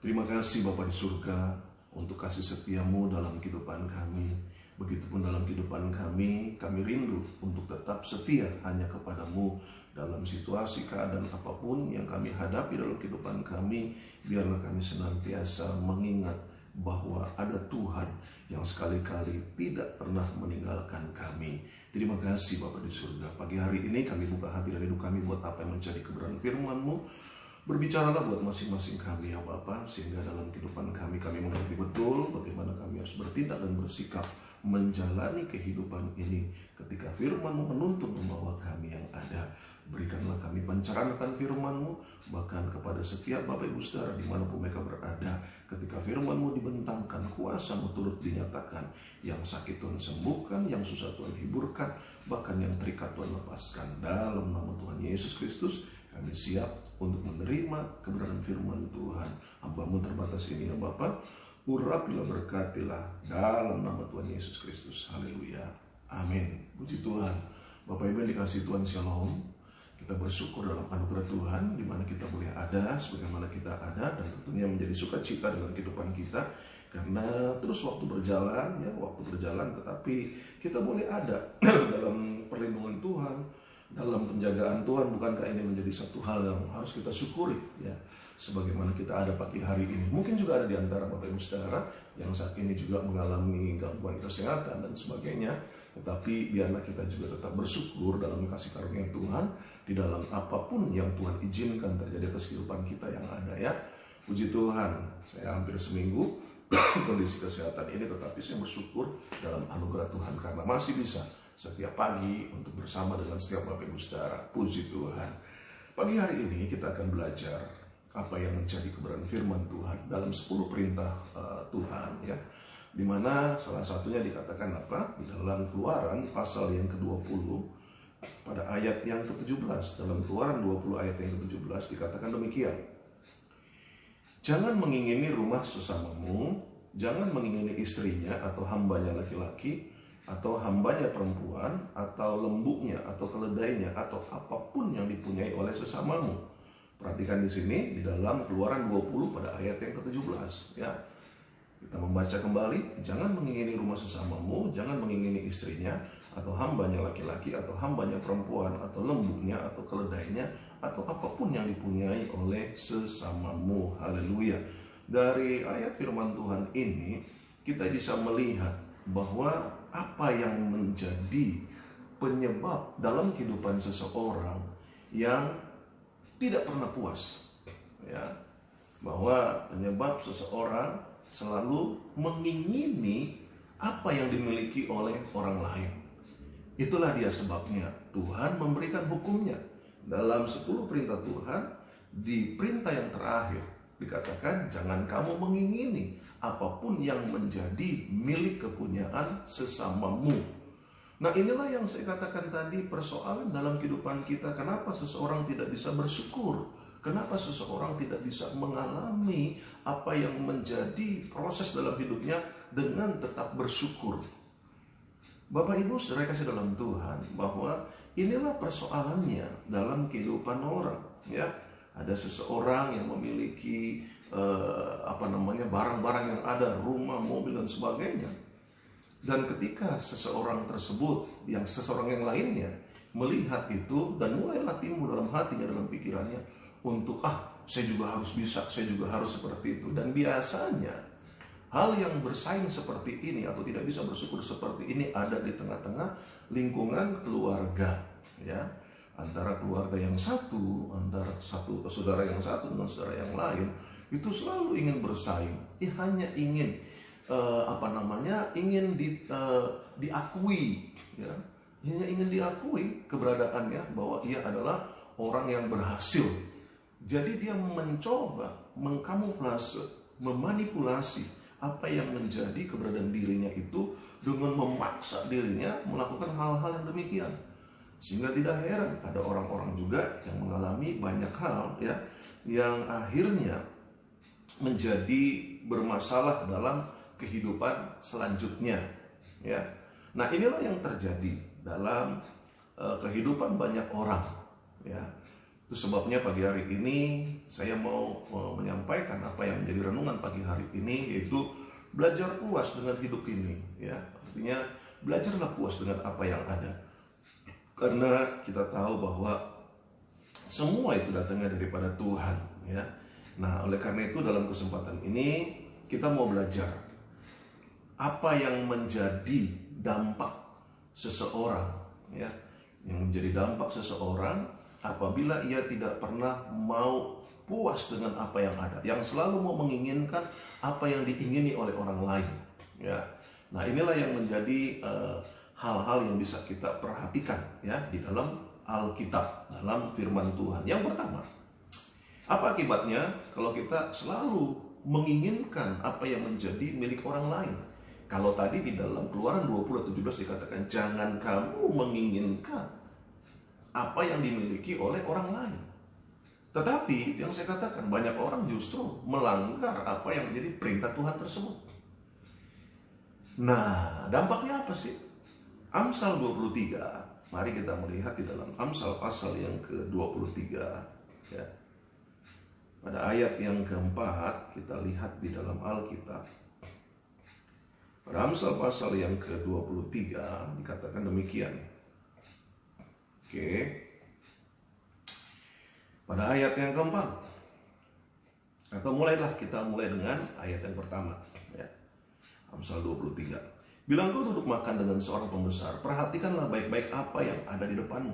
Terima kasih Bapa di surga untuk kasih setiamu dalam kehidupan kami. Begitupun dalam kehidupan kami rindu untuk tetap setia hanya kepadamu dalam situasi keadaan apapun yang kami hadapi dalam kehidupan kami. Biarlah kami senantiasa mengingat bahwa ada Tuhan yang sekali-kali tidak pernah meninggalkan kami. Terima kasih Bapa di surga. Pagi hari ini kami buka hati dan hidup kami buat apa yang menjadi kebenaran firman-Mu. Berbicaralah buat masing-masing kami ya Bapa, sehingga dalam kehidupan kami mengerti betul bagaimana kami harus bertindak dan bersikap menjalani kehidupan ini ketika firman-Mu menuntun membawa kami yang ada. Berikanlah kami pencerahan akan firman-Mu, bahkan kepada setiap Bapak Ibu Saudara dimanapun mereka berada. Ketika firman-Mu dibentangkan, kuasa-Mu turut dinyatakan. Yang sakit Tuhan sembuhkan, yang susah Tuhan hiburkan, bahkan yang terikat Tuhan lepaskan. Dalam nama Tuhan Yesus Kristus kami siap untuk menerima kebenaran firman Tuhan. Hamba-Mu terbatas ini ya Bapa, urapilah, berkatilah dalam nama Tuhan Yesus Kristus. Haleluya, amin. Puji Tuhan. Bapak Ibu yang dikasihi Tuhan, shalom. Kita bersyukur dalam anugerah Tuhan di mana kita boleh ada sebagaimana kita ada, dan tentunya menjadi sukacita dalam kehidupan kita karena terus waktu berjalan tetapi kita boleh ada dalam perlindungan Tuhan, dalam penjagaan Tuhan. Bukankah ini menjadi satu hal yang harus kita syukuri ya, sebagaimana kita ada pagi hari ini. Mungkin juga ada di antara Bapak Ibu Saudara yang saat ini juga mengalami gangguan kesehatan dan sebagainya, tetapi biarlah kita juga tetap bersyukur dalam kasih karunia Tuhan di dalam apapun yang Tuhan izinkan terjadi atas kehidupan kita yang ada ya. Puji Tuhan, saya hampir seminggu kondisi kesehatan ini, tetapi saya bersyukur dalam anugerah Tuhan karena masih bisa setiap pagi untuk bersama dengan setiap Bapak Ibu Saudara. Puji Tuhan. Pagi hari ini kita akan belajar apa yang menjadi kebenaran firman Tuhan dalam 10 perintah Tuhan ya. Dimana salah satunya dikatakan apa? Di dalam Keluaran pasal yang ke-20 pada ayat yang ke-17. Dalam Keluaran 20 ayat yang ke-17 dikatakan demikian. Jangan mengingini rumah sesamamu, jangan mengingini istrinya atau hambanya laki-laki, atau hambanya perempuan, atau lembuknya, atau keledainya, atau apapun yang dipunyai oleh sesamamu. Perhatikan di sini di dalam Keluaran 20 pada ayat yang ke-17 ya. Kita membaca kembali, jangan mengingini rumah sesamamu, jangan mengingini istrinya, atau hambanya laki-laki, atau hambanya perempuan, atau lembuknya, atau keledainya, atau apapun yang dipunyai oleh sesamamu. Haleluya. Dari ayat firman Tuhan ini kita bisa melihat bahwa apa yang menjadi penyebab dalam kehidupan seseorang yang tidak pernah puas ya, bahwa penyebab seseorang selalu mengingini apa yang dimiliki oleh orang lain. Itulah dia sebabnya Tuhan memberikan hukumnya dalam 10 perintah Tuhan. Di perintah yang terakhir dikatakan jangan kamu mengingini apapun yang menjadi milik kepunyaan sesamamu. Nah, inilah yang saya katakan tadi, persoalan dalam kehidupan kita. Kenapa seseorang tidak bisa bersyukur? Kenapa seseorang tidak bisa mengalami apa yang menjadi proses dalam hidupnya dengan tetap bersyukur? Bapak Ibu saudara kasih dalam Tuhan, bahwa inilah persoalannya dalam kehidupan orang ya. Ada seseorang yang memiliki barang-barang yang ada, rumah, mobil dan sebagainya. Dan ketika seseorang tersebut, seseorang yang lainnya melihat itu dan mulailah timbul dalam hatinya, dalam pikirannya untuk saya juga harus bisa, saya juga harus seperti itu. Dan biasanya hal yang bersaing seperti ini atau tidak bisa bersyukur seperti ini ada di tengah-tengah lingkungan keluarga ya. Antara keluarga yang satu, antara saudara yang satu dengan saudara yang lain, itu selalu ingin bersaing. Hanya ingin diakui ya. Hanya ingin diakui keberadaannya bahwa ia adalah orang yang berhasil. Jadi dia mencoba mengkamuflase, memanipulasi apa yang menjadi keberadaan dirinya itu dengan memaksa dirinya melakukan hal-hal yang demikian. Sehingga tidak heran ada orang-orang juga yang mengalami banyak hal ya, yang akhirnya menjadi bermasalah dalam kehidupan selanjutnya ya. Nah, inilah yang terjadi dalam kehidupan banyak orang ya. Itu sebabnya pagi hari ini saya mau menyampaikan apa yang menjadi renungan pagi hari ini, yaitu belajar puas dengan hidup ini. Ya, artinya belajarlah puas dengan apa yang ada. Karena kita tahu bahwa semua itu datangnya daripada Tuhan. Ya, nah oleh karena itu dalam kesempatan ini kita mau belajar apa yang menjadi dampak seseorang, ya, yang menjadi dampak seseorang apabila ia tidak pernah mau puas dengan apa yang ada, yang selalu mau menginginkan apa yang diingini oleh orang lain, ya. Nah, inilah yang menjadi hal-hal yang bisa kita perhatikan, ya, di dalam Alkitab, dalam firman Tuhan. Yang pertama, apa akibatnya kalau kita selalu menginginkan apa yang menjadi milik orang lain? Kalau tadi di dalam Keluaran 20:17 dikatakan, jangan kamu menginginkan apa yang dimiliki oleh orang lain. Tetapi yang saya katakan, banyak orang justru melanggar apa yang menjadi perintah Tuhan tersebut. Nah, dampaknya apa sih? Amsal 23, mari kita melihat di dalam Amsal pasal yang ke-23, ya. Pada ayat yang keempat, kita lihat di dalam Alkitab. Pada Amsal pasal yang ke-23 dikatakan demikian. Oke. Pada ayat yang keempat. Atau kita mulai dengan ayat yang pertama, ya. Amsal 23. Bila engkau duduk makan dengan seorang pembesar, perhatikanlah baik-baik apa yang ada di depanmu.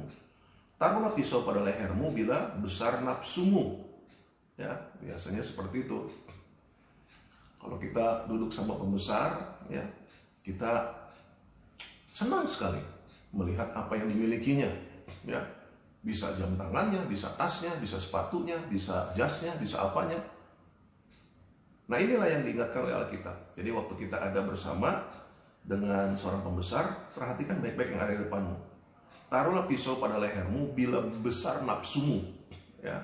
Taruhlah pisau pada lehermu bila besar nafsumu. Ya, biasanya seperti itu. Kalau kita duduk sama pembesar, ya, kita senang sekali melihat apa yang dimilikinya, ya. Bisa jam tangannya, bisa tasnya, bisa sepatunya, bisa jasnya, bisa apanya. Nah, inilah yang diingatkan oleh Alkitab. Jadi waktu kita ada bersama dengan seorang pembesar, perhatikan baik-baik yang ada di depanmu. Taruhlah pisau pada lehermu bila besar nafsumu, ya.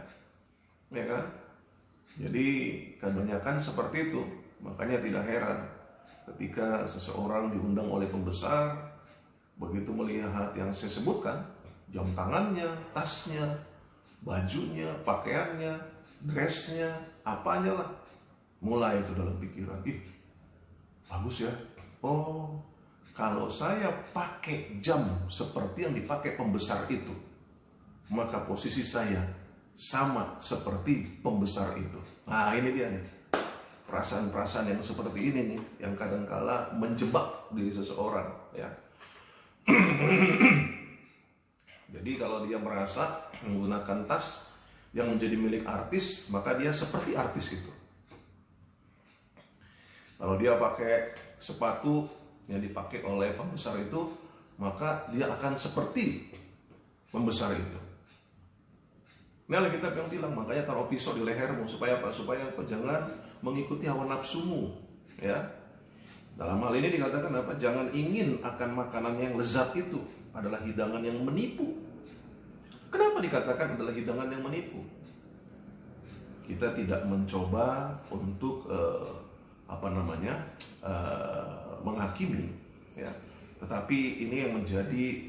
Ya kan? Jadi kebanyakan seperti itu. Makanya tidak heran ketika seseorang diundang oleh pembesar, begitu melihat yang saya sebutkan, jam tangannya, tasnya, bajunya, pakaiannya, dressnya, apanya lah, mulai itu dalam pikiran, ih, bagus ya. Oh, kalau saya pakai jam seperti yang dipakai pembesar itu, maka posisi saya sama seperti pembesar itu. Nah, ini dia nih, perasaan-perasaan yang seperti ini nih, yang kadangkala menjebak diri seseorang, ya. Jadi kalau dia merasa menggunakan tas yang menjadi milik artis, maka dia seperti artis itu. Kalau dia pakai sepatu yang dipakai oleh pembesar itu, maka dia akan seperti pembesar itu. Nah, Alkitab yang bilang, makanya taruh pisau di lehermu, supaya apa? Supaya kau jangan mengikuti hawa nafsumu, ya. Dalam hal ini dikatakan apa? Jangan ingin akan makanan yang lezat itu, adalah hidangan yang menipu. Kenapa dikatakan adalah hidangan yang menipu? Kita tidak mencoba untuk menghakimi, ya. Tetapi ini yang menjadi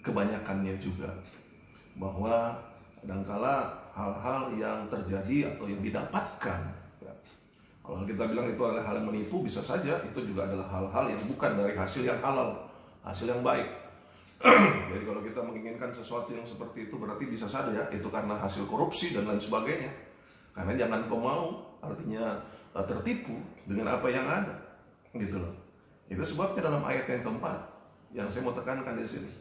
kebanyakannya juga, bahwa kadangkala hal-hal yang terjadi atau yang didapatkan, ya. Kalau kita bilang itu adalah hal yang menipu, bisa saja itu juga adalah hal-hal yang bukan dari hasil yang halal, hasil yang baik. Jadi kalau kita menginginkan sesuatu yang seperti itu, berarti bisa saja itu karena hasil korupsi dan lain sebagainya. Karena jangan kau mau, artinya tertipu dengan apa yang ada, gitu loh. Itu sebabnya dalam ayat yang keempat yang saya mau tekankan di sini,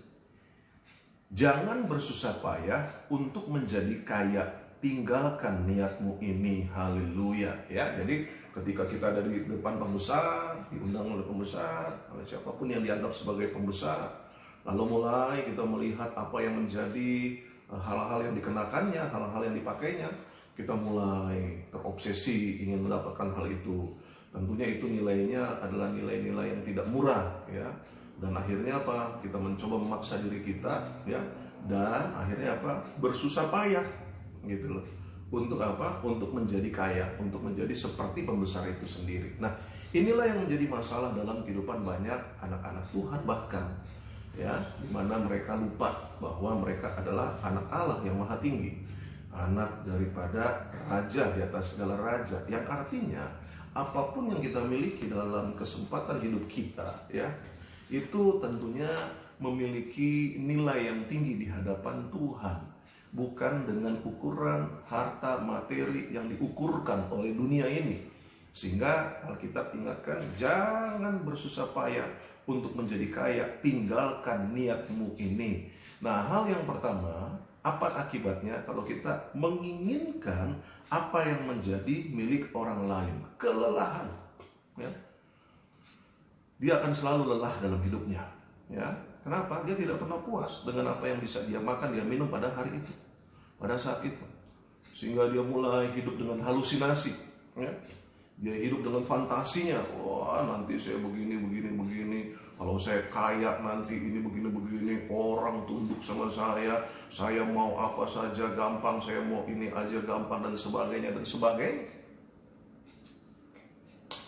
jangan bersusah payah untuk menjadi kaya, tinggalkan niatmu ini, haleluya, ya. Jadi ketika kita ada di depan pembesar, diundang oleh pembesar, oleh siapapun yang dianggap sebagai pembesar, lalu mulai kita melihat apa yang menjadi hal-hal yang dikenakannya, hal-hal yang dipakainya, kita mulai terobsesi ingin mendapatkan hal itu. Tentunya itu nilainya adalah nilai-nilai yang tidak murah, ya. Dan akhirnya apa? Kita mencoba memaksa diri kita, ya. Dan akhirnya apa? Bersusah payah, gitu loh. Untuk apa? Untuk menjadi kaya, untuk menjadi seperti pembesar itu sendiri. Nah, inilah yang menjadi masalah dalam kehidupan banyak anak-anak Tuhan bahkan, ya, di mana mereka lupa bahwa mereka adalah anak Allah yang maha tinggi. anak daripada raja di atas segala raja, yang artinya apapun yang kita miliki dalam kesempatan hidup kita, ya, itu tentunya memiliki nilai yang tinggi di hadapan Tuhan, bukan dengan ukuran harta materi yang diukurkan oleh dunia ini. Sehingga Alkitab ingatkan, jangan bersusah payah untuk menjadi kaya, tinggalkan niatmu ini. Nah, hal yang pertama, apa akibatnya kalau kita menginginkan apa yang menjadi milik orang lain? Kelelahan, ya. Dia akan selalu lelah dalam hidupnya, ya. Kenapa? Dia tidak pernah puas dengan apa yang bisa dia makan, dia minum pada hari itu, pada saat itu. Sehingga dia mulai hidup dengan halusinasi, ya. Dia hidup dengan fantasinya, wah nanti saya begini, kalau saya kaya nanti ini begini, orang tunduk sama saya mau apa saja gampang, saya mau ini aja gampang, dan sebagainya.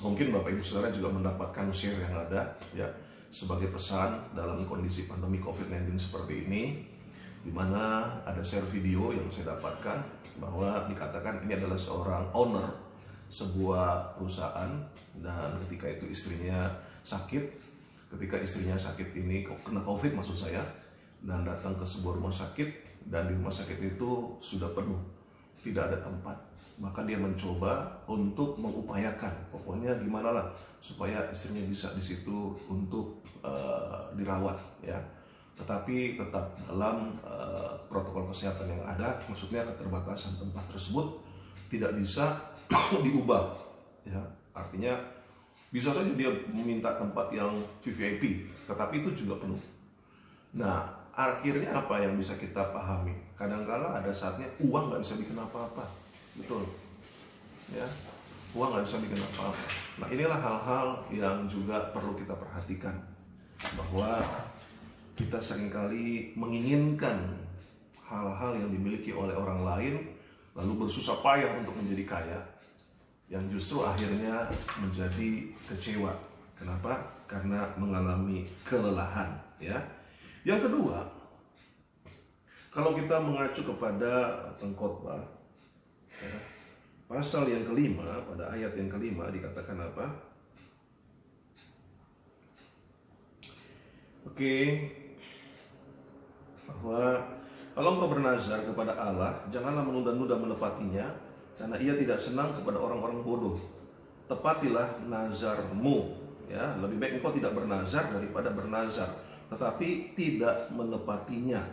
Mungkin Bapak Ibu Saudara juga mendapatkan share yang ada, ya, sebagai pesan dalam kondisi pandemi COVID-19 seperti ini, di mana ada share video yang saya dapatkan bahwa dikatakan ini adalah seorang owner sebuah perusahaan, dan ketika itu istrinya sakit. Ketika istrinya sakit ini kena COVID maksud saya, dan datang ke sebuah rumah sakit, dan di rumah sakit itu sudah penuh, tidak ada tempat. Maka dia mencoba untuk mengupayakan, pokoknya gimana lah supaya istrinya bisa di situ untuk dirawat, ya. Tetapi tetap dalam protokol kesehatan yang ada, maksudnya keterbatasan tempat tersebut tidak bisa diubah, ya. Artinya bisa saja dia meminta tempat yang VVIP, tetapi itu juga penuh. Nah, akhirnya apa yang bisa kita pahami? Kadang-kala ada saatnya uang nggak bisa bikin apa-apa, betul, ya. Uang nggak bisa bikin apa-apa. Nah, inilah hal-hal yang juga perlu kita perhatikan, bahwa kita seringkali menginginkan hal-hal yang dimiliki oleh orang lain, lalu bersusah payah untuk menjadi kaya, yang justru akhirnya menjadi kecewa. Kenapa? Karena mengalami kelelahan, ya. Yang kedua, kalau kita mengacu kepada Pengkhotbah, ya, pasal yang kelima, pada ayat yang kelima dikatakan apa? Bahwa kalau engkau bernazar kepada Allah, janganlah menunda-nunda menepatinya, karena ia tidak senang kepada orang-orang bodoh. Tepatilah nazarmu, ya. Lebih baik engkau tidak bernazar daripada bernazar tetapi tidak menepatinya.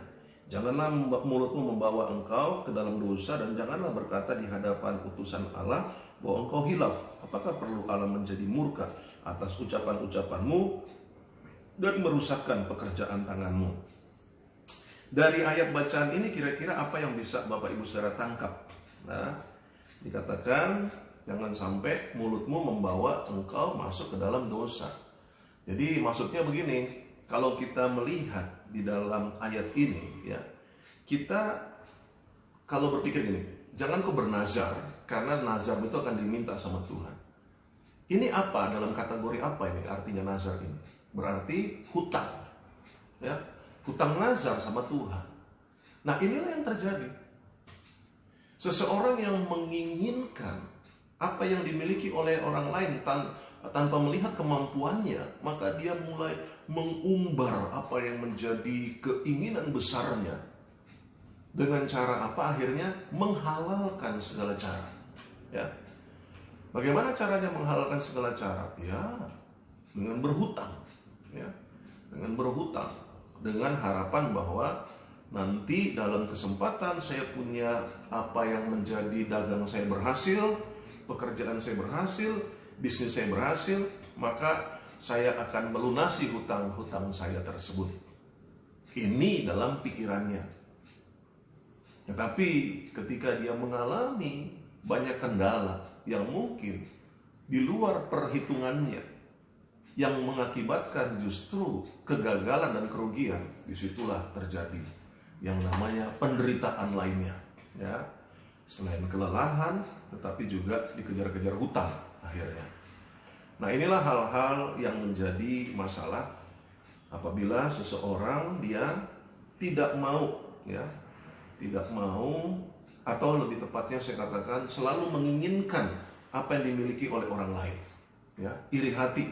Janganlah mulutmu membawa engkau ke dalam dosa, dan janganlah berkata di hadapan utusan Allah bahwa engkau hilaf. Apakah perlu Allah menjadi murka atas ucapan-ucapanmu dan merusakkan pekerjaan tanganmu? Dari ayat bacaan ini kira-kira apa yang bisa Bapak Ibu Saudara tangkap? Nah, dikatakan jangan sampai mulutmu membawa engkau masuk ke dalam dosa. Jadi maksudnya begini, kalau kita melihat di dalam ayat ini, ya, kita kalau berpikir gini, jangan kau bernazar, karena nazar itu akan diminta sama Tuhan. Ini apa, dalam kategori apa ini artinya nazar ini? Berarti hutang, ya, hutang nazar sama Tuhan. Nah, inilah yang terjadi. Seseorang yang menginginkan apa yang dimiliki oleh orang lain tanpa melihat kemampuannya, maka dia mulai mengumbar apa yang menjadi keinginan besarnya. Dengan cara apa? Akhirnya menghalalkan segala cara, ya. Bagaimana caranya menghalalkan segala cara? Ya, dengan berhutang, ya. Dengan berhutang, dengan harapan bahwa nanti dalam kesempatan saya punya apa yang menjadi dagang saya berhasil, pekerjaan saya berhasil, bisnis saya berhasil, maka saya akan melunasi hutang-hutang saya tersebut. Ini dalam pikirannya. Tetapi ketika dia mengalami banyak kendala yang mungkin di luar perhitungannya, yang mengakibatkan justru kegagalan dan kerugian, disitulah terjadi yang namanya penderitaan lainnya, ya. Selain kelelahan, tetapi juga dikejar-kejar hutang akhirnya. Nah, inilah hal-hal yang menjadi masalah apabila seseorang dia tidak mau, ya, tidak mau atau lebih tepatnya saya katakan selalu menginginkan apa yang dimiliki oleh orang lain. Ya, iri hati,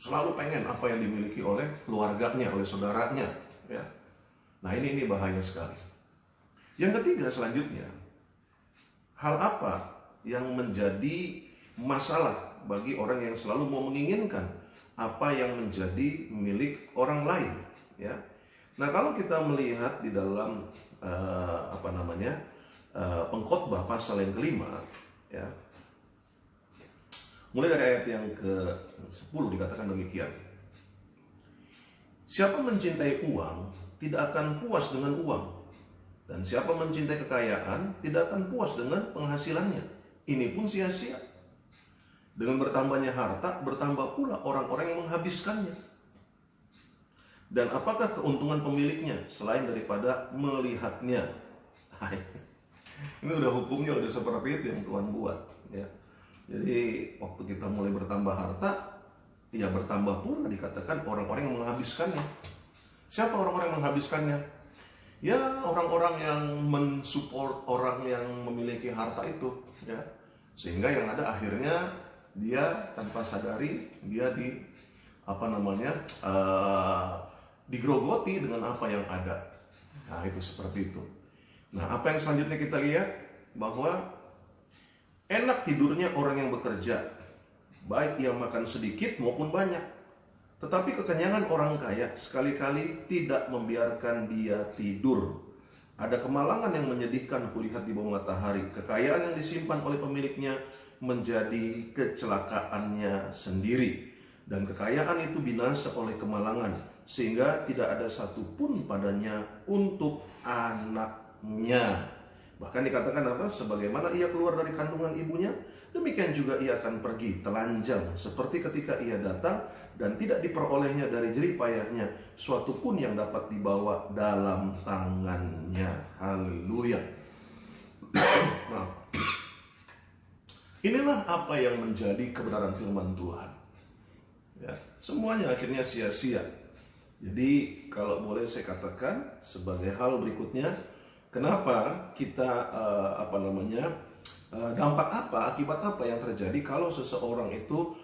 selalu pengen apa yang dimiliki oleh keluarganya, oleh saudaranya. Ya. Nah ini bahaya sekali. Yang ketiga selanjutnya, hal apa yang menjadi masalah bagi orang yang selalu mau menginginkan apa yang menjadi milik orang lain? Ya. Nah kalau kita melihat di dalam Pengkhotbah pasal yang kelima, ya, mulai dari ayat yang ke-10 dikatakan demikian. Siapa mencintai uang tidak akan puas dengan uang, dan siapa mencintai kekayaan tidak akan puas dengan penghasilannya. Ini pun sia-sia. Dengan bertambahnya harta, bertambah pula orang-orang yang menghabiskannya. Dan apakah keuntungan pemiliknya selain daripada melihatnya? Ini udah hukumnya udah seperti itu yang Tuhan buat, ya. Jadi waktu kita mulai bertambah harta, ya bertambah pula dikatakan orang-orang yang menghabiskannya. Siapa orang-orang yang menghabiskannya? Ya orang-orang yang mensupport orang yang memiliki harta itu, ya. Sehingga yang ada akhirnya dia tanpa sadari dia digerogoti dengan apa yang ada. Nah itu seperti itu. Nah apa yang selanjutnya kita lihat, bahwa enak tidurnya orang yang bekerja, baik ia makan sedikit maupun banyak. Tetapi kekenyangan orang kaya sekali-kali tidak membiarkan dia tidur. Ada kemalangan yang menyedihkan kulihat di bawah matahari. Kekayaan yang disimpan oleh pemiliknya menjadi kecelakaannya sendiri. Dan kekayaan itu binasa oleh kemalangan, sehingga tidak ada satupun padanya untuk anaknya. Bahkan dikatakan apa? Sebagaimana ia keluar dari kandungan ibunya, demikian juga ia akan pergi telanjang, seperti ketika ia datang, dan tidak diperolehnya dari jerih payahnya suatu pun yang dapat dibawa dalam tangannya. Haleluya. Nah, inilah apa yang menjadi kebenaran firman Tuhan. Ya, semuanya akhirnya sia-sia. Jadi kalau boleh saya katakan sebagai hal berikutnya, kenapa kita dampak apa, akibat apa yang terjadi kalau seseorang itu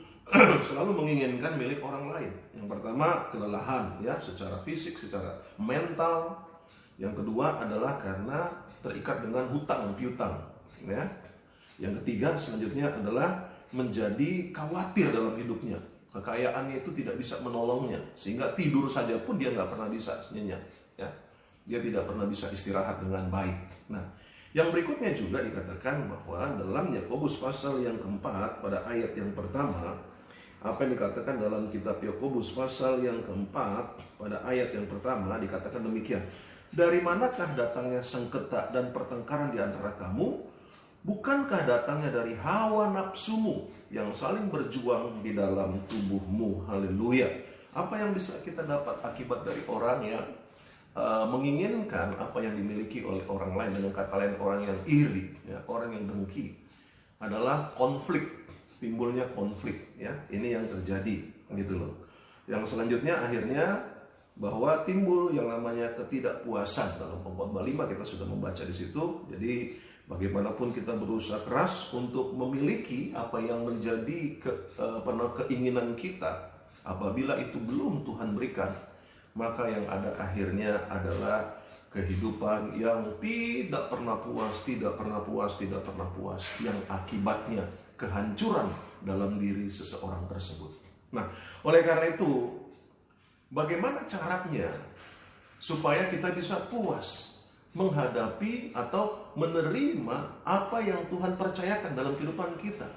selalu menginginkan milik orang lain? Yang pertama kelelahan, ya, secara fisik, secara mental. Yang kedua adalah karena terikat dengan hutang piutang, ya. Yang ketiga selanjutnya adalah menjadi khawatir dalam hidupnya. Kekayaannya itu tidak bisa menolongnya, sehingga tidur saja pun dia nggak pernah bisa nyenyak, ya. Dia tidak pernah bisa istirahat dengan baik. Nah, yang berikutnya juga dikatakan bahwa dalam Yakobus pasal yang keempat pada ayat yang pertama, apa yang dikatakan dalam kitab Yakobus pasal yang keempat pada ayat yang pertama dikatakan demikian. Dari manakah datangnya sengketa dan pertengkaran di antara kamu? Bukankah datangnya dari hawa nafsumu yang saling berjuang di dalam tubuhmu? Haleluya. Apa yang bisa kita dapat akibat dari orang yang menginginkan apa yang dimiliki oleh orang lain, dengan kata lain orang yang iri, ya, orang yang dengki, adalah konflik, timbulnya konflik, ya. Ini yang terjadi, gitu loh. Yang selanjutnya akhirnya bahwa timbul yang namanya ketidakpuasan. Dalam Pengkhotbah 5 kita sudah membaca di situ. Jadi bagaimanapun kita berusaha keras untuk memiliki apa yang menjadi keinginan kita, apabila itu belum Tuhan berikan, maka yang ada akhirnya adalah kehidupan yang tidak pernah puas, tidak pernah puas, tidak pernah puas, yang akibatnya kehancuran dalam diri seseorang tersebut. Nah, oleh karena itu, bagaimana caranya supaya kita bisa puas menghadapi atau menerima apa yang Tuhan percayakan dalam kehidupan kita?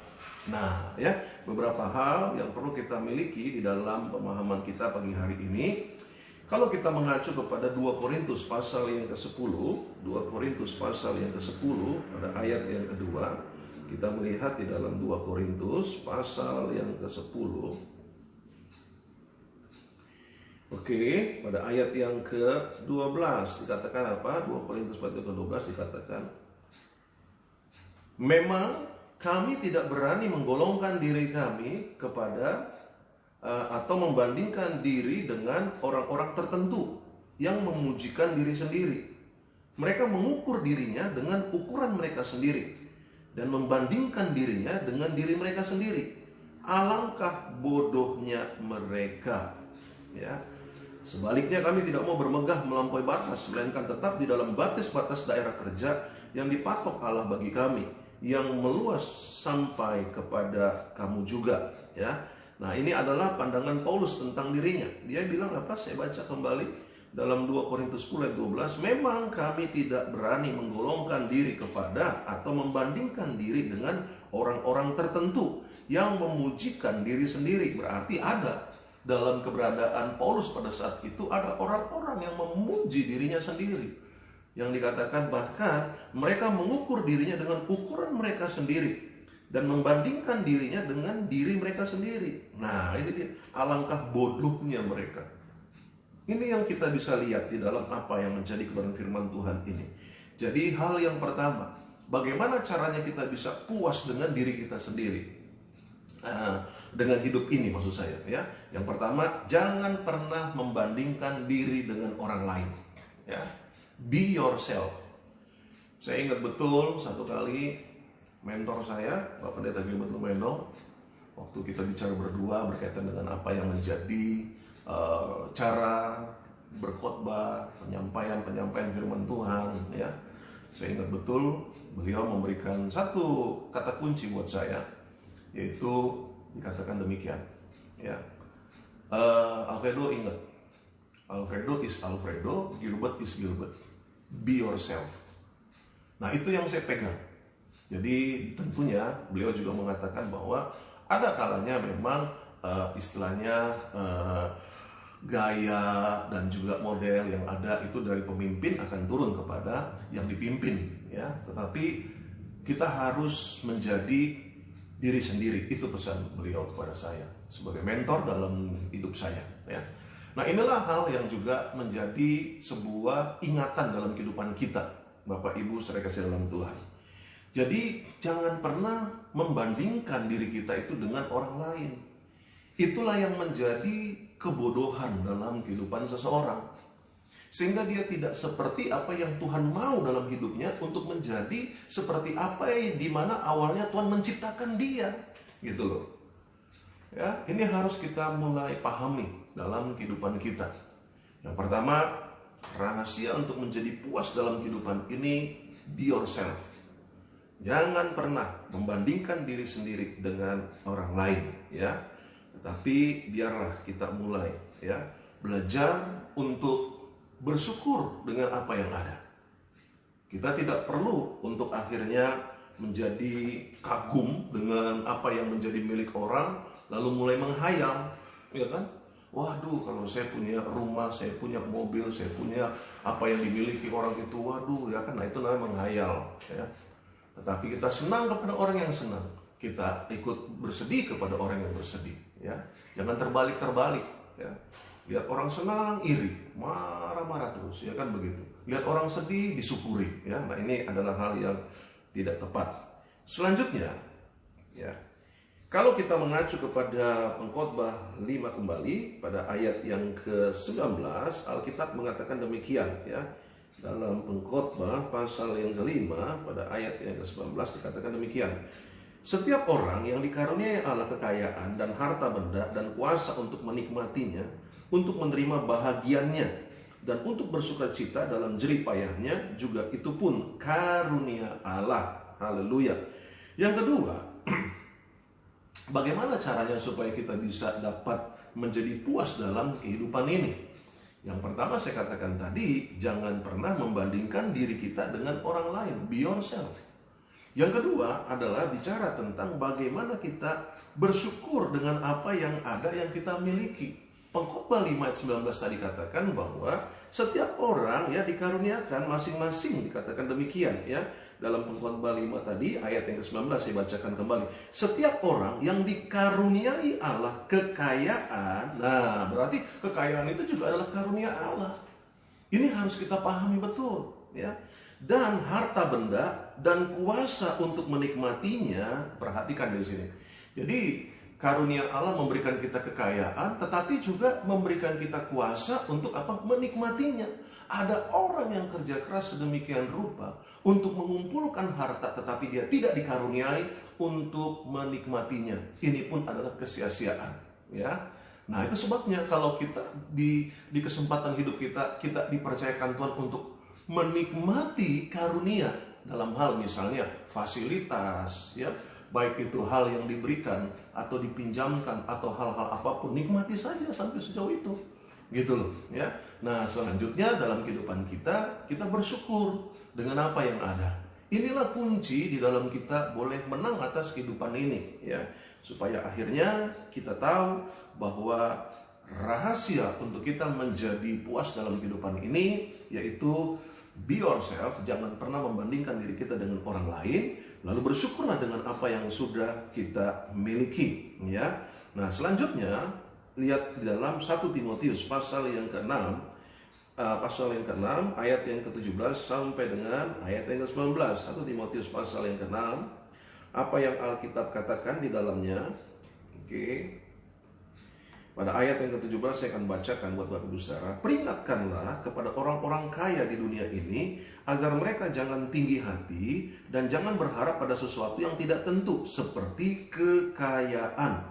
Nah, ya, beberapa hal yang perlu kita miliki di dalam pemahaman kita pagi hari ini. Kalau kita mengacu kepada 2 Korintus pasal yang ke-10, 2 Korintus pasal yang ke-10 pada ayat yang kedua, kita melihat di dalam 2 Korintus pasal yang ke-10. Oke, pada ayat yang ke-12 dikatakan apa? 2 Korintus pasal ke-12 dikatakan, memang kami tidak berani menggolongkan diri kami kepada atau membandingkan diri dengan orang-orang tertentu yang memujikan diri sendiri. Mereka mengukur dirinya dengan ukuran mereka sendiri dan membandingkan dirinya dengan diri mereka sendiri. Alangkah bodohnya mereka. Ya. Sebaliknya kami tidak mau bermegah melampaui batas, melainkan tetap di dalam batas-batas daerah kerja yang dipatok Allah bagi kami, yang meluas sampai kepada kamu juga. Ya. Nah, ini adalah pandangan Paulus tentang dirinya. Dia bilang apa? Saya baca kembali dalam 2 Korintus 10 ayat 12. Memang kami tidak berani menggolongkan diri kepada atau membandingkan diri dengan orang-orang tertentu yang memujikan diri sendiri. Berarti ada dalam keberadaan Paulus pada saat itu ada orang-orang yang memuji dirinya sendiri. Yang dikatakan bahkan mereka mengukur dirinya dengan ukuran mereka sendiri dan membandingkan dirinya dengan diri mereka sendiri. Nah, ini dia, alangkah bodohnya mereka. Ini yang kita bisa lihat di dalam apa yang menjadi kebenaran firman Tuhan ini. Jadi hal yang pertama, bagaimana caranya kita bisa puas dengan diri kita sendiri? Dengan hidup ini maksud saya, ya. Yang pertama, jangan pernah membandingkan diri dengan orang lain, ya. Be yourself. Saya ingat betul satu kali mentor saya, Bapak Pendeta Gilbert Lumendo, waktu kita bicara berdua berkaitan dengan apa yang menjadi cara berkhotbah, penyampaian firman Tuhan, ya. Saya ingat betul beliau memberikan satu kata kunci buat saya, yaitu dikatakan demikian, ya. Alfredo ingat, Alfredo is Alfredo, Gilbert is Gilbert. Be yourself. Nah, itu yang saya pegang. Jadi tentunya beliau juga mengatakan bahwa ada kalanya memang istilahnya gaya dan juga model yang ada itu dari pemimpin akan turun kepada yang dipimpin, ya. Tetapi kita harus menjadi diri sendiri. Itu pesan beliau kepada saya sebagai mentor dalam hidup saya, ya. Nah, inilah hal yang juga menjadi sebuah ingatan dalam kehidupan kita, Bapak Ibu saudara kasih dalam Tuhan. Jadi jangan pernah membandingkan diri kita itu dengan orang lain. Itulah yang menjadi kebodohan dalam kehidupan seseorang, sehingga dia tidak seperti apa yang Tuhan mau dalam hidupnya untuk menjadi seperti apa yang dimana awalnya Tuhan menciptakan dia, gitu loh. Ya, ini harus kita mulai pahami dalam kehidupan kita. Yang pertama, rahasia untuk menjadi puas dalam kehidupan ini, be yourself. Jangan pernah membandingkan diri sendiri dengan orang lain, ya. Tetapi biarlah kita mulai, ya, belajar untuk bersyukur dengan apa yang ada. Kita tidak perlu untuk akhirnya menjadi kagum dengan apa yang menjadi milik orang, lalu mulai menghayal, ya kan? Waduh, kalau saya punya rumah, saya punya mobil, saya punya apa yang dimiliki orang itu, waduh, ya kan? Nah, itu namanya menghayal, ya. Tetapi kita senang kepada orang yang senang, kita ikut bersedih kepada orang yang bersedih, ya. Jangan terbalik, ya. Lihat orang senang, iri, marah-marah terus, ya kan begitu. Lihat orang sedih, disyukuri, ya. Nah, ini adalah hal yang tidak tepat. Selanjutnya, ya, kalau kita mengacu kepada Pengkhotbah 5 kembali pada ayat yang ke-19, Alkitab mengatakan demikian, ya. Dalam Pengkhotbah pasal yang ke-5 pada ayat yang ke-19 dikatakan demikian. Setiap orang yang dikaruniai Allah kekayaan dan harta benda dan kuasa untuk menikmatinya, untuk menerima bahagiannya, dan untuk bersuka cita dalam jerih payahnya, juga itu pun karunia Allah. Haleluya. Yang kedua, bagaimana caranya supaya kita bisa dapat menjadi puas dalam kehidupan ini? Yang pertama saya katakan tadi, jangan pernah membandingkan diri kita dengan orang lain. Be yourself. Yang kedua adalah bicara tentang bagaimana kita bersyukur dengan apa yang ada yang kita miliki. Pengkhotbah 5 ayat 19 tadi katakan bahwa setiap orang, ya, dikaruniakan masing-masing, dikatakan demikian, ya. Dalam Pengkhotbah 5 tadi ayat yang ke-19 saya bacakan kembali. Setiap orang yang dikaruniai Allah kekayaan, nah berarti kekayaan itu juga adalah karunia Allah. Ini harus kita pahami betul, ya. Dan harta benda dan kuasa untuk menikmatinya, perhatikan di sini. Jadi karunia Allah memberikan kita kekayaan, tetapi juga memberikan kita kuasa untuk apa? Menikmatinya. Ada orang yang kerja keras sedemikian rupa untuk mengumpulkan harta, tetapi dia tidak dikaruniai untuk menikmatinya. Ini pun adalah kesia-siaan, ya. Nah, itu sebabnya kalau kita di kesempatan hidup kita dipercayakan Tuhan untuk menikmati karunia dalam hal misalnya fasilitas, ya, baik itu hal yang diberikan atau dipinjamkan atau hal-hal apapun, nikmati saja sampai sejauh itu, gitu loh, ya. Nah, selanjutnya dalam kehidupan kita bersyukur dengan apa yang ada. Inilah kunci di dalam kita boleh menang atas kehidupan ini, ya, supaya akhirnya kita tahu bahwa rahasia untuk kita menjadi puas dalam kehidupan ini yaitu be yourself. Jangan pernah membandingkan diri kita dengan orang lain, lalu bersyukurlah dengan apa yang sudah kita miliki, ya. Nah, selanjutnya lihat di dalam 1 Timotius pasal yang ke-6, ayat yang ke-17 sampai dengan ayat yang ke-19. 1 Timotius pasal yang ke-6, apa yang Alkitab katakan di dalamnya. Oke. Pada ayat yang ke-17 saya akan bacakan buat Bapak Ibu Saudara. Peringatkanlah kepada orang-orang kaya di dunia ini agar mereka jangan tinggi hati dan jangan berharap pada sesuatu yang tidak tentu seperti kekayaan,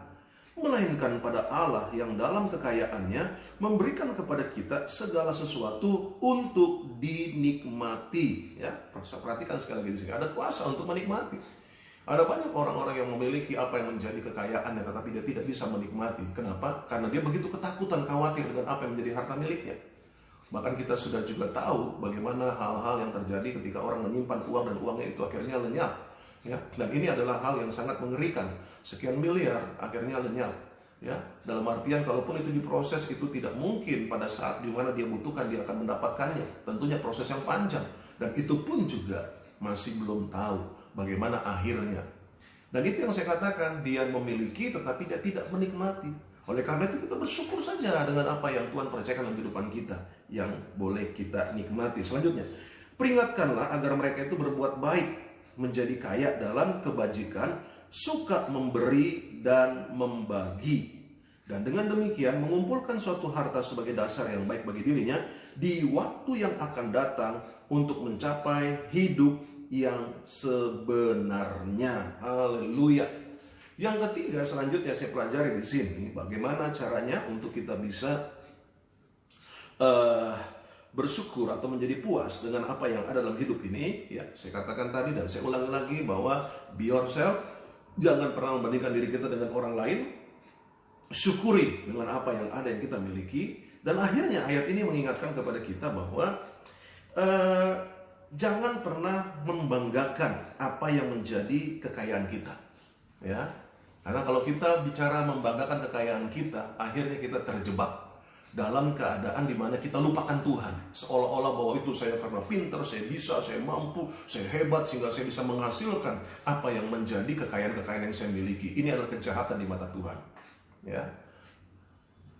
melainkan pada Allah yang dalam kekayaannya memberikan kepada kita segala sesuatu untuk dinikmati. Ya, perhatikan sekali lagi di sini ada kuasa untuk menikmati. Ada banyak orang-orang yang memiliki apa yang menjadi kekayaannya, tetapi dia tidak bisa menikmati. Kenapa? Karena dia begitu ketakutan, khawatir dengan apa yang menjadi harta miliknya. Bahkan kita sudah juga tahu bagaimana hal-hal yang terjadi ketika orang menyimpan uang dan uangnya itu akhirnya lenyap. Ya, dan ini adalah hal yang sangat mengerikan. Sekian miliar akhirnya lenyap. Ya, dalam artian kalaupun itu diproses, itu tidak mungkin pada saat di mana dia butuhkan dia akan mendapatkannya. Tentunya proses yang panjang, dan itu pun juga masih belum tahu bagaimana akhirnya. Dan itu yang saya katakan, dia memiliki tetapi dia tidak menikmati. Oleh karena itu kita bersyukur saja dengan apa yang Tuhan percayakan dalam kehidupan kita, yang boleh kita nikmati. Selanjutnya, peringatkanlah agar mereka itu berbuat baik, menjadi kaya dalam kebajikan, suka memberi dan membagi. Dan dengan demikian mengumpulkan suatu harta sebagai dasar yang baik bagi dirinya di waktu yang akan datang untuk mencapai hidup yang sebenarnya. Haleluya. Yang ketiga, selanjutnya saya pelajari di sini bagaimana caranya untuk kita bisa bersyukur atau menjadi puas dengan apa yang ada dalam hidup ini. Ya, saya katakan tadi dan saya ulangi lagi bahwa be yourself, jangan pernah membandingkan diri kita dengan orang lain. Syukuri dengan apa yang ada yang kita miliki. Dan akhirnya ayat ini mengingatkan kepada kita bahwa jangan pernah membanggakan apa yang menjadi kekayaan kita, ya. Karena kalau kita bicara membanggakan kekayaan kita, akhirnya kita terjebak dalam keadaan di mana kita lupakan Tuhan. Seolah-olah bahwa itu saya karena pintar, saya bisa, saya mampu, saya hebat sehingga saya bisa menghasilkan apa yang menjadi kekayaan-kekayaan yang saya miliki. Ini adalah kejahatan di mata Tuhan, ya.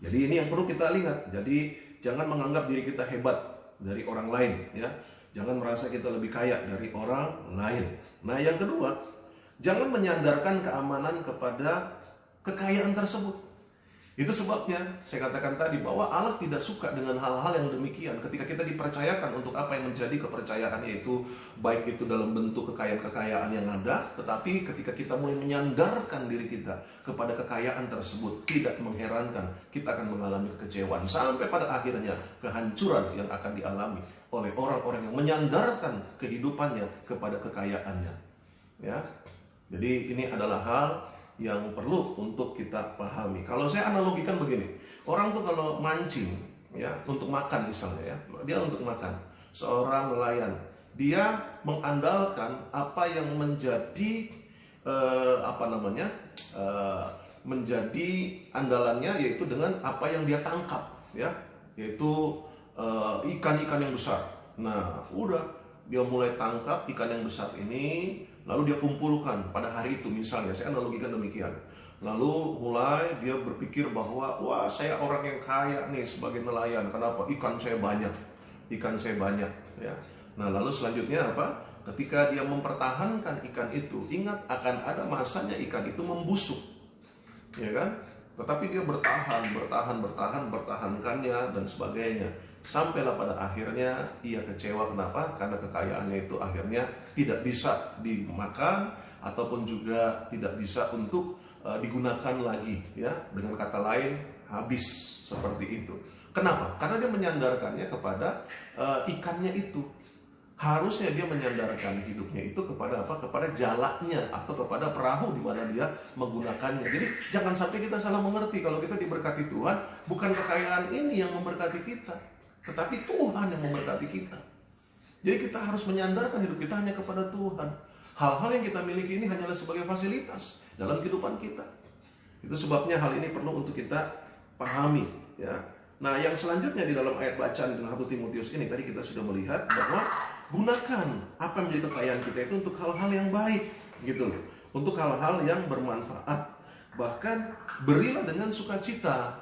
Jadi ini yang perlu kita lihat. Jadi jangan menganggap diri kita hebat dari orang lain, ya. Jangan merasa kita lebih kaya dari orang lain. Nah, yang kedua, jangan menyandarkan keamanan kepada kekayaan tersebut. Itu sebabnya saya katakan tadi bahwa Allah tidak suka dengan hal-hal yang demikian. Ketika kita dipercayakan untuk apa yang menjadi kepercayaan, yaitu baik itu dalam bentuk kekayaan-kekayaan yang ada, tetapi ketika kita mulai menyandarkan diri kita kepada kekayaan tersebut, tidak mengherankan kita akan mengalami kekecewaan sampai pada akhirnya kehancuran yang akan dialami oleh orang-orang yang menyandarkan kehidupannya kepada kekayaannya. Ya, jadi ini adalah hal yang perlu untuk kita pahami. Kalau saya analogikan begini, orang tuh kalau mancing, ya, untuk makan misalnya, ya, dia untuk makan. Seorang nelayan, dia mengandalkan apa yang menjadi menjadi andalannya, yaitu dengan apa yang dia tangkap, ya, yaitu ikan-ikan yang besar. Nah, udah dia mulai tangkap ikan yang besar ini, lalu dia kumpulkan pada hari itu misalnya, saya analogikan demikian. Lalu mulai dia berpikir bahwa, wah, saya orang yang kaya nih sebagai nelayan. Kenapa? Ikan saya banyak, ya. Nah, lalu selanjutnya apa? Ketika dia mempertahankan ikan itu, ingat akan ada masanya ikan itu membusuk, ya kan? Tetapi dia bertahankannya dan sebagainya. Sampailah pada akhirnya ia kecewa. Kenapa? Karena kekayaannya itu akhirnya tidak bisa dimakan ataupun juga tidak bisa untuk digunakan lagi, ya. Dengan kata lain, habis seperti itu. Kenapa? Karena dia menyandarkannya kepada ikannya itu. Harusnya dia menyandarkan hidupnya itu kepada apa? Kepada jalaknya atau kepada perahu di mana dia menggunakannya. Jadi jangan sampai kita salah mengerti, kalau kita diberkati Tuhan, bukan kekayaan ini yang memberkati kita, tetapi Tuhan yang memberkati kita. Jadi kita harus menyandarkan hidup kita hanya kepada Tuhan. Hal-hal yang kita miliki ini hanyalah sebagai fasilitas dalam kehidupan kita. Itu sebabnya hal ini perlu untuk kita pahami, ya. Nah, yang selanjutnya di dalam ayat bacaan dengan 1 Timotius ini tadi kita sudah melihat bahwa gunakan apa yang menjadi kekayaan kita itu untuk hal-hal yang baik, gitu loh. Untuk hal-hal yang bermanfaat. Bahkan berilah dengan sukacita,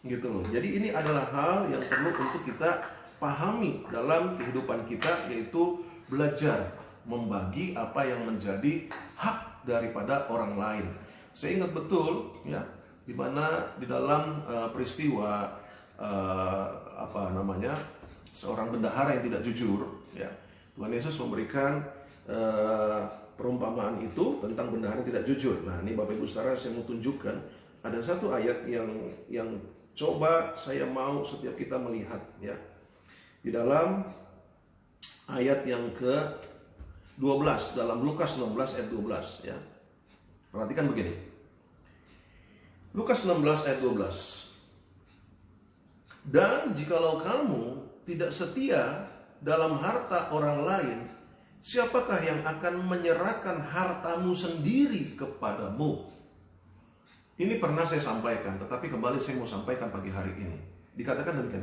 gitu loh. Jadi ini adalah hal yang perlu untuk kita pahami dalam kehidupan kita, yaitu belajar membagi apa yang menjadi hak daripada orang lain. Saya ingat betul, ya, di mana di dalam peristiwa seorang bendahara yang tidak jujur, ya, Tuhan Yesus memberikan perumpamaan itu tentang bendahara yang tidak jujur. Nah, ini Bapak Ibu Saudara, saya mau tunjukkan ada satu ayat yang coba saya mau setiap kita melihat, ya. Di dalam ayat yang ke-12 dalam Lukas 16 ayat 12, ya. Perhatikan begini. Lukas 16 ayat 12. Dan jikalau kamu tidak setia dalam harta orang lain, siapakah yang akan menyerahkan hartamu sendiri kepadamu? Ini pernah saya sampaikan, tetapi kembali saya mau sampaikan pagi hari ini. Dikatakan demikian.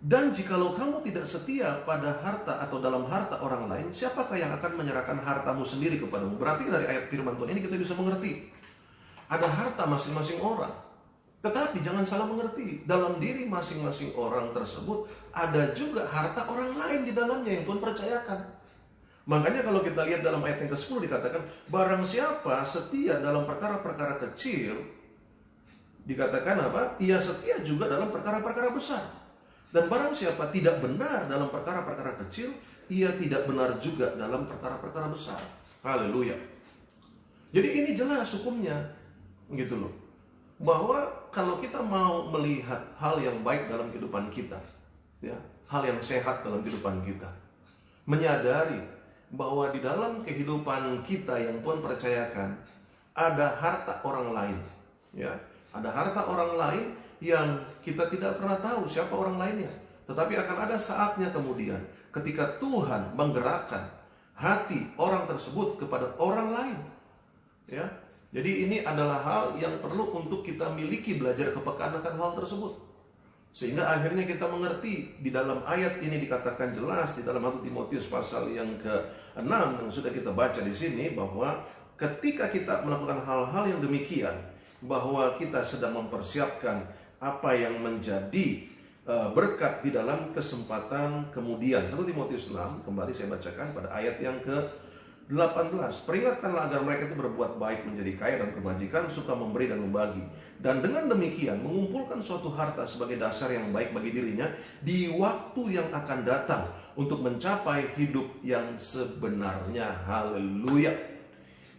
Dan jikalau kamu tidak setia pada harta atau dalam harta orang lain, siapakah yang akan menyerahkan hartamu sendiri kepadamu? Berarti dari ayat firman Tuhan ini kita bisa mengerti, ada harta masing-masing orang. Tetapi jangan salah mengerti, dalam diri masing-masing orang tersebut ada juga harta orang lain di dalamnya yang Tuhan percayakan. Makanya kalau kita lihat dalam ayat yang ke-10 dikatakan, barang siapa setia dalam perkara-perkara kecil, dikatakan apa? Ia setia juga dalam perkara-perkara besar. Dan barang siapa tidak benar dalam perkara-perkara kecil, ia tidak benar juga dalam perkara-perkara besar. Haleluya. Jadi ini jelas hukumnya, gitu loh. Bahwa kalau kita mau melihat hal yang baik dalam kehidupan kita, ya, hal yang sehat dalam kehidupan kita, menyadari bahwa di dalam kehidupan kita yang Tuhan percayakan ada harta orang lain, ya, ada harta orang lain yang kita tidak pernah tahu siapa orang lainnya, tetapi akan ada saatnya kemudian ketika Tuhan menggerakkan hati orang tersebut kepada orang lain, ya. Jadi ini adalah hal yang perlu untuk kita miliki, belajar kepekaan akan hal tersebut. Sehingga akhirnya kita mengerti, di dalam ayat ini dikatakan jelas di dalam 1 Timotius pasal yang ke-6 yang sudah kita baca di sini, bahwa ketika kita melakukan hal-hal yang demikian, bahwa kita sedang mempersiapkan apa yang menjadi berkat di dalam kesempatan kemudian. 1 Timotius 6, kembali saya bacakan pada ayat yang ke-18. Peringatkanlah agar mereka itu berbuat baik, menjadi kaya dan kebajikan, suka memberi dan membagi. Dan dengan demikian mengumpulkan suatu harta sebagai dasar yang baik bagi dirinya di waktu yang akan datang untuk mencapai hidup yang sebenarnya. Haleluya.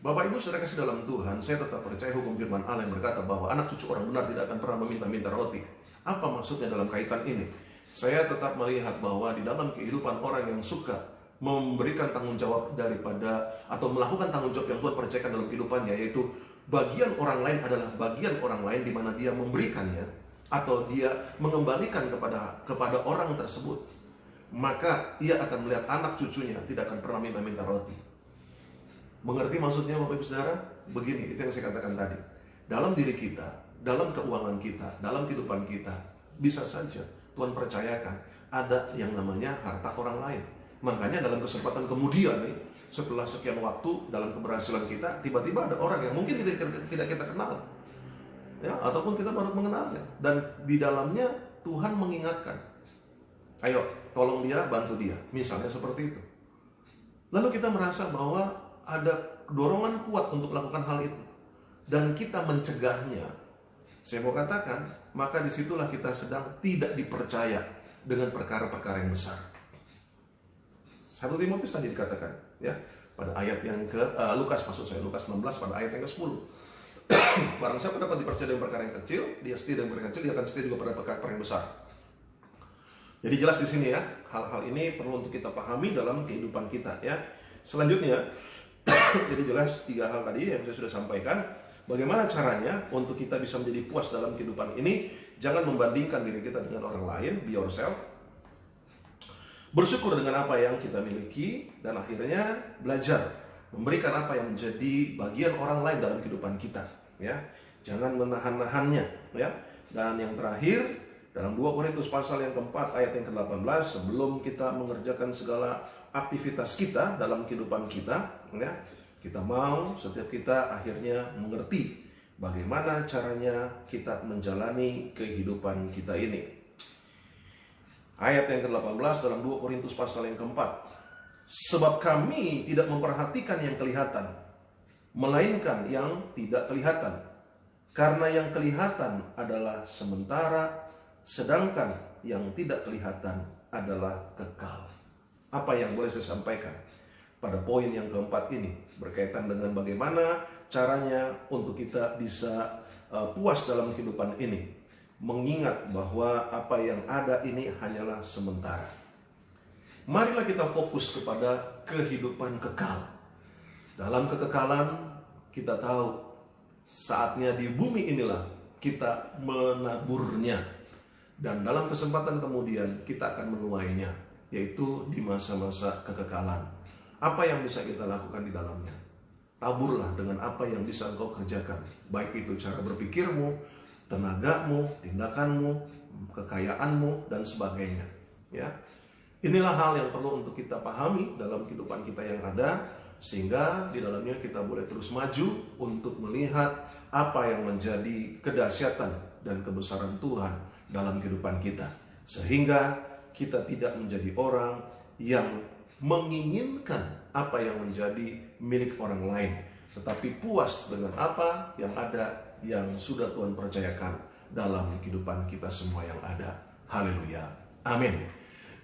Bapak Ibu Saudara kasih dalam Tuhan, saya tetap percaya hukum firman Allah yang berkata bahwa anak cucu orang benar tidak akan pernah meminta-minta roti. Apa maksudnya dalam kaitan ini? Saya tetap melihat bahwa di dalam kehidupan orang yang suka memberikan tanggung jawab daripada atau melakukan tanggung jawab yang Tuhan percayakan dalam kehidupannya, yaitu bagian orang lain adalah bagian orang lain di mana dia memberikannya atau dia mengembalikan kepada orang tersebut, maka ia akan melihat anak cucunya tidak akan pernah minta-minta roti. Mengerti maksudnya Bapak Ibu Saudara? Begini, itu yang saya katakan tadi. Dalam diri kita, dalam keuangan kita, dalam kehidupan kita, bisa saja Tuhan percayakan ada yang namanya harta orang lain. Makanya dalam kesempatan kemudian nih, setelah sekian waktu dalam keberhasilan kita, tiba-tiba ada orang yang mungkin tidak kita kenal, ya, ataupun kita baru mengenalnya, dan di dalamnya Tuhan mengingatkan, ayo tolong dia, bantu dia, misalnya seperti itu. Lalu kita merasa bahwa ada dorongan kuat untuk melakukan hal itu, dan kita mencegahnya. Saya mau katakan, maka disitulah kita sedang tidak dipercaya dengan perkara-perkara yang besar. 1 Timotius tadi dikatakan, ya, pada ayat yang Lukas 16 pada ayat yang ke-10. Barang siapa dapat dipercaya dengan perkara yang kecil, dia setia dengan perkara yang kecil, dia akan setia juga pada perkara yang besar. Jadi jelas di sini ya, hal-hal ini perlu untuk kita pahami dalam kehidupan kita ya. Selanjutnya, jadi jelas 3 hal tadi yang saya sudah sampaikan. Bagaimana caranya untuk kita bisa menjadi puas dalam kehidupan ini? Jangan membandingkan diri kita dengan orang lain, be yourself. Bersyukur dengan apa yang kita miliki, dan akhirnya belajar memberikan apa yang menjadi bagian orang lain dalam kehidupan kita ya. Jangan menahan-nahannya ya. Dan yang terakhir, dalam 2 Korintus pasal yang keempat ayat yang ke-18, sebelum kita mengerjakan segala aktivitas kita dalam kehidupan kita ya, kita mau setiap kita akhirnya mengerti bagaimana caranya kita menjalani kehidupan kita ini. Ayat yang ke-18 dalam 2 Korintus pasal yang keempat. Sebab kami tidak memperhatikan yang kelihatan, melainkan yang tidak kelihatan. Karena yang kelihatan adalah sementara, sedangkan yang tidak kelihatan adalah kekal. Apa yang boleh saya sampaikan pada poin yang keempat ini berkaitan dengan bagaimana caranya untuk kita bisa puas dalam kehidupan ini. Mengingat bahwa apa yang ada ini hanyalah sementara. Marilah kita fokus kepada kehidupan kekal. Dalam kekekalan kita tahu saatnya di bumi inilah kita menaburnya. Dan dalam kesempatan kemudian kita akan menuainya, yaitu di masa-masa kekekalan. Apa yang bisa kita lakukan di dalamnya? Taburlah dengan apa yang bisa engkau kerjakan. Baik itu cara berpikirmu, tenagamu, tindakanmu, kekayaanmu, dan sebagainya. Ya, inilah hal yang perlu untuk kita pahami dalam kehidupan kita yang ada, sehingga di dalamnya kita boleh terus maju untuk melihat apa yang menjadi kedahsyatan dan kebesaran Tuhan dalam kehidupan kita, sehingga kita tidak menjadi orang yang menginginkan apa yang menjadi milik orang lain, tetapi puas dengan apa yang ada, yang sudah Tuhan percayakan dalam kehidupan kita semua yang ada. Haleluya, amin.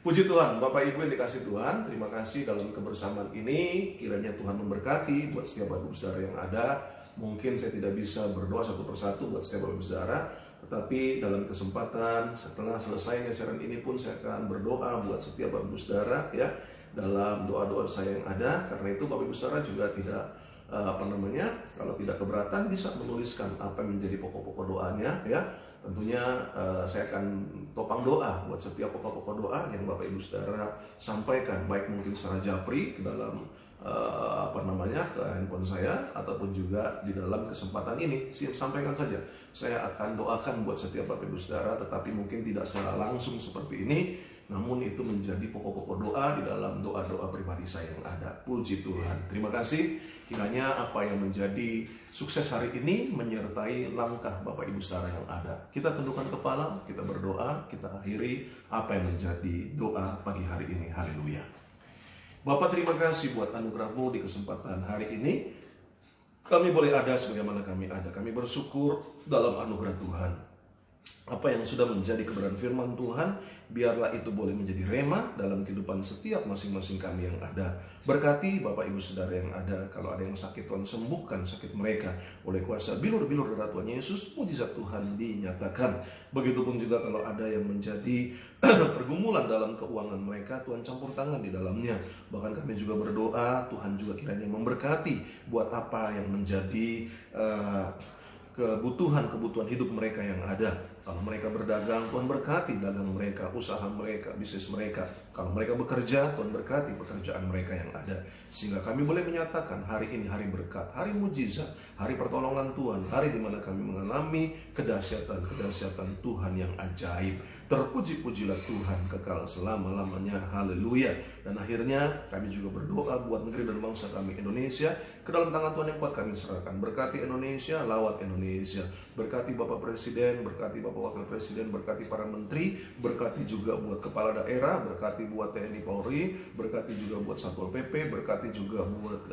Puji Tuhan, Bapak Ibu yang dikasih Tuhan, terima kasih dalam kebersamaan ini. Kiranya Tuhan memberkati buat setiap Bapak Ibu Saudara yang ada. Mungkin saya tidak bisa berdoa satu persatu buat setiap Bapak Ibu Saudara, tetapi dalam kesempatan setelah selesainya siaran ini pun saya akan berdoa buat setiap Bapak Ibu Saudara ya, dalam doa-doa saya yang ada. Karena itu Bapak Ibu Saudara juga tidak kalau tidak keberatan bisa menuliskan apa yang menjadi pokok-pokok doanya ya. Tentunya saya akan topang doa buat setiap pokok-pokok doa yang Bapak Ibu Saudara sampaikan, baik mungkin secara japri ke dalam ke handphone saya, ataupun juga di dalam kesempatan ini sampaikan saja. Saya akan doakan buat setiap Bapak Ibu Saudara, tetapi mungkin tidak secara langsung seperti ini, namun itu menjadi pokok-pokok doa di dalam doa-doa pribadi saya yang ada. Puji Tuhan. Terima kasih. Kiranya apa yang menjadi sukses hari ini menyertai langkah Bapak Ibu Saudara yang ada. Kita tundukkan kepala, kita berdoa, kita akhiri apa yang menjadi doa pagi hari ini. Haleluya. Bapak, terima kasih buat anugerah-Mu di kesempatan hari ini. Kami boleh ada sebagaimana kami ada. Kami bersyukur dalam anugerah Tuhan. Apa yang sudah menjadi kebenaran firman Tuhan, biarlah itu boleh menjadi rema dalam kehidupan setiap masing-masing kami yang ada. Berkati Bapak Ibu Saudara yang ada. Kalau ada yang sakit, Tuhan sembuhkan sakit mereka oleh kuasa bilur-bilur darah Tuhan Yesus. Mujizat Tuhan dinyatakan. Begitupun juga kalau ada yang menjadi pergumulan dalam keuangan mereka, Tuhan campur tangan di dalamnya. Bahkan kami juga berdoa, Tuhan juga kiranya memberkati buat apa yang menjadi kebutuhan hidup mereka yang ada. Kalau mereka berdagang, Tuhan berkati dagang mereka, usaha mereka, bisnis mereka. Kalau mereka bekerja, Tuhan berkati pekerjaan mereka yang ada. Sehingga kami boleh menyatakan hari ini hari berkat, hari mujizat, hari pertolongan Tuhan, hari di mana kami mengalami kedahsyatan Tuhan yang ajaib. Terpuji-pujilah Tuhan kekal selama-lamanya. Haleluya. Dan akhirnya kami juga berdoa buat negeri dan bangsa kami Indonesia. Ke dalam tangan Tuhan yang kuat kami serahkan. Berkati Indonesia, lawat Indonesia. Berkati Bapak Presiden, berkati Bapak Wakil Presiden, berkati para menteri, berkati juga buat kepala daerah, berkati buat TNI Polri, berkati juga buat Satpol PP, berkati juga buat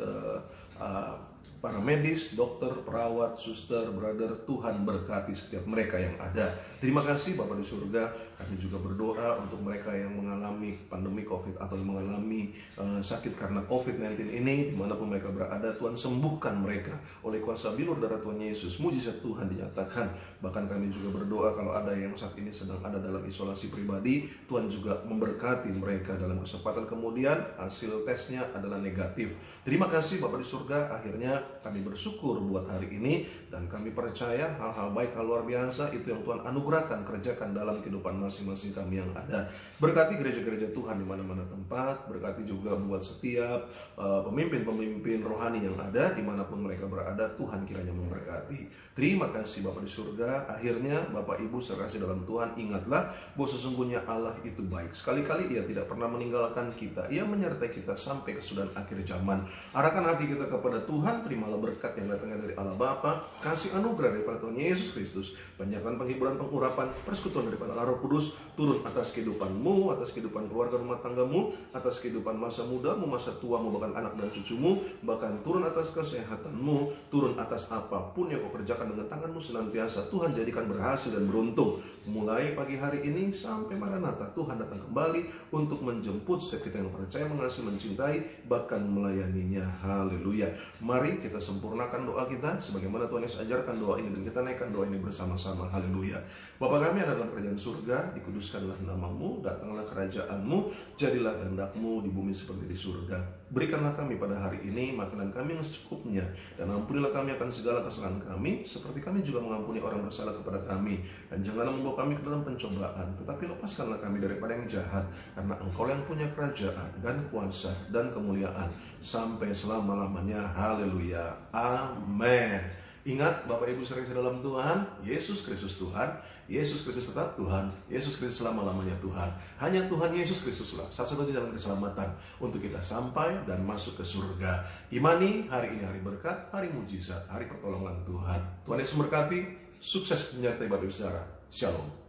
para medis, dokter, perawat, suster, brother, Tuhan berkati setiap mereka yang ada. Terima kasih Bapa di surga. Kami juga berdoa untuk mereka yang mengalami pandemi COVID atau yang mengalami sakit karena COVID-19 ini, dimanapun mereka berada, Tuhan sembuhkan mereka oleh kuasa bilur darah Tuhan Yesus. Mujizat Tuhan dinyatakan. Bahkan kami juga berdoa kalau ada yang saat ini sedang ada dalam isolasi pribadi, Tuhan juga memberkati mereka dalam kesempatan kemudian hasil tesnya adalah negatif. Terima kasih Bapa di surga. Akhirnya kami bersyukur buat hari ini dan kami percaya hal-hal baik, hal luar biasa itu yang Tuhan anugerahkan, kerjakan dalam kehidupan masing-masing kami yang ada. Berkati gereja-gereja Tuhan di mana-mana tempat, berkati juga buat setiap pemimpin-pemimpin rohani yang ada dimanapun mereka berada. Tuhan kiranya memberkati. Terima kasih Bapa di surga. Akhirnya Bapak Ibu serasi dalam Tuhan, ingatlah bahwa sesungguhnya Allah itu baik. Sekali-kali Ia tidak pernah meninggalkan kita. Ia menyertai kita sampai kesudahan akhir zaman. Arahkan hati kita kepada Tuhan. Terimalah berkat yang datangnya dari Allah Bapa, kasih anugerah daripada Tuhan Yesus Kristus, penyertaan, penghiburan, pengurapan, persekutuan daripada Allah Roh Kudus turun atas kehidupanmu, atas kehidupan keluarga rumah tanggamu, atas kehidupan masa mudamu, masa tuamu, bahkan anak dan cucumu, bahkan turun atas kesehatanmu, turun atas apapun yang kau kerjakan dengan tanganmu senantiasa. Tuhan jadikan berhasil dan beruntung. Mulai pagi hari ini sampai Maranatha, Tuhan datang kembali untuk menjemput setiap kita yang percaya, mengasihi, mencintai, bahkan melayaninya. Haleluya. Mari kita sempurnakan doa kita sebagaimana Tuhan Yesus ajarkan doa ini, dan kita naikkan doa ini bersama-sama. Haleluya. Bapa kami ada dalam kerajaan surga, dikuduskanlah namamu, datanglah kerajaanmu, jadilah kehendakmu di bumi seperti di surga. Berikanlah kami pada hari ini makanan kami yang secukupnya, dan ampunilah kami akan segala kesalahan kami, seperti kami juga mengampuni orang bersalah kepada kami. Dan janganlah membawa kami ke dalam pencobaan, tetapi lepaskanlah kami daripada yang jahat, karena Engkau yang punya kerajaan dan kuasa dan kemuliaan sampai selama-lamanya. Haleluya. Amin. Ingat Bapak Ibu serasi dalam Tuhan, Yesus Kristus Tuhan, Yesus Kristus tetap Tuhan, Yesus Kristus selama-lamanya Tuhan. Hanya Tuhan Yesus Kristuslah satu-satunya jalan keselamatan untuk kita sampai dan masuk ke surga. Imani hari ini hari berkat, hari mujizat, hari pertolongan Tuhan. Tuhan Yesus memberkati, sukses menyertai Bapak Ibu saudara. Shalom.